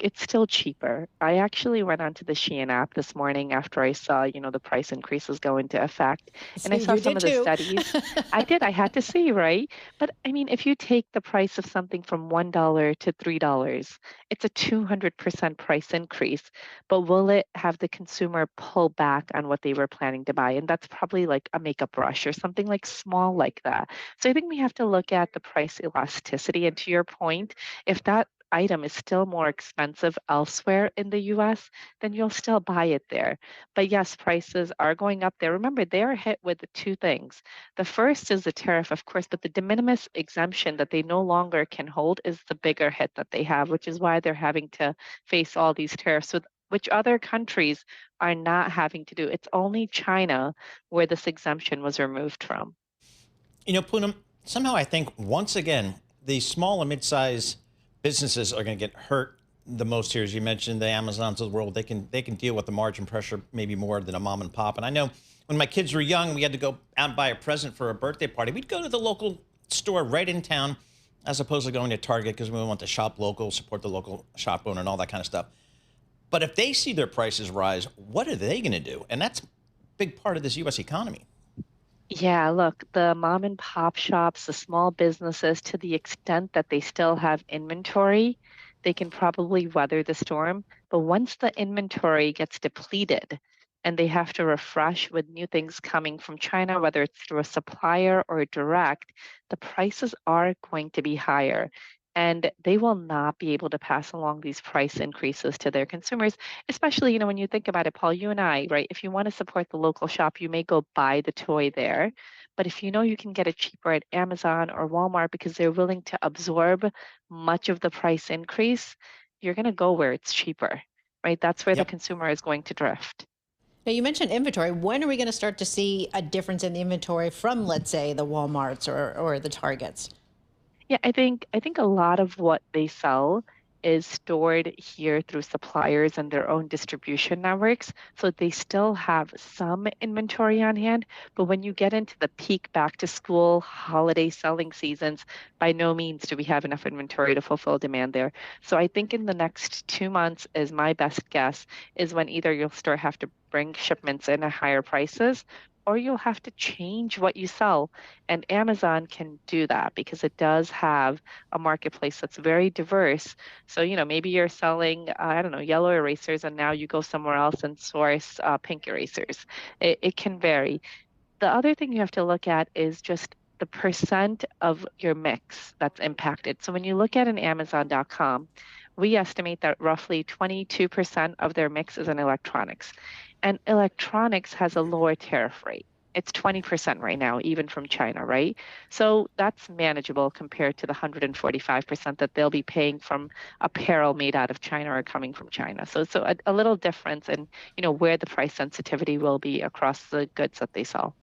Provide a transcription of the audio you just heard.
it's still cheaper. I actually went onto the Shein app this morning after I saw, the price increases go into effect, and I See, saw you some did of the too. studies. I did, I had to see, right? But I mean, if you take the price of something from $1 to $3, it's a 200% price increase. But will it have the consumer pull back on what they were planning to buy? And that's probably like a makeup brush or something like small like that. So I think we have to look at the price elasticity. And to your point, if that item is still more expensive elsewhere in the US, then you'll still buy it there. But yes, prices are going up there. Remember, they are hit with two things. The first is the tariff, of course, but the de minimis exemption that they no longer can hold is the bigger hit that they have, which is why they're having to face all these tariffs with which other countries are not having to do. It's only China where this exemption was removed from. Poonam, somehow I think once again, the small and mid-sized businesses are going to get hurt the most here. As you mentioned, the Amazons of the world, they can deal with the margin pressure maybe more than a mom and pop. And I know when my kids were young, we had to go out and buy a present for a birthday party. We'd go to the local store right in town as opposed to going to Target because we want to shop local, support the local shop owner and all that kind of stuff. But if they see their prices rise, what are they going to do? And that's a big part of this U.S. economy. Yeah, look, the mom and pop shops, the small businesses, to the extent that they still have inventory, they can probably weather the storm. But once the inventory gets depleted and they have to refresh with new things coming from China, whether it's through a supplier or direct, the prices are going to be higher. And they will not be able to pass along these price increases to their consumers, especially, when you think about it, Paul, you and I, right? If you want to support the local shop, you may go buy the toy there. But if you know you can get it cheaper at Amazon or Walmart because they're willing to absorb much of the price increase, you're going to go where it's cheaper, right? That's where the Yep. consumer is going to drift. Now, you mentioned inventory. When are we going to start to see a difference in the inventory from, let's say, the Walmarts or the Targets? Yeah, I think a lot of what they sell is stored here through suppliers and their own distribution networks. So they still have some inventory on hand. But when you get into the peak back to school holiday selling seasons, by no means do we have enough inventory to fulfill demand there. So I think in the next 2 months is my best guess is when either you'll start have to bring shipments in at higher prices or you'll have to change what you sell. And Amazon can do that because it does have a marketplace that's very diverse. So, maybe you're selling, I don't know, yellow erasers, and now you go somewhere else and source pink erasers. It can vary. The other thing you have to look at is just the percent of your mix that's impacted. So when you look at an Amazon.com, we estimate that roughly 22% of their mix is in electronics. And electronics has a lower tariff rate. It's 20% right now, even from China, right? So that's manageable compared to the 145% that they'll be paying from apparel made out of China or coming from China. So a little difference in, where the price sensitivity will be across the goods that they sell.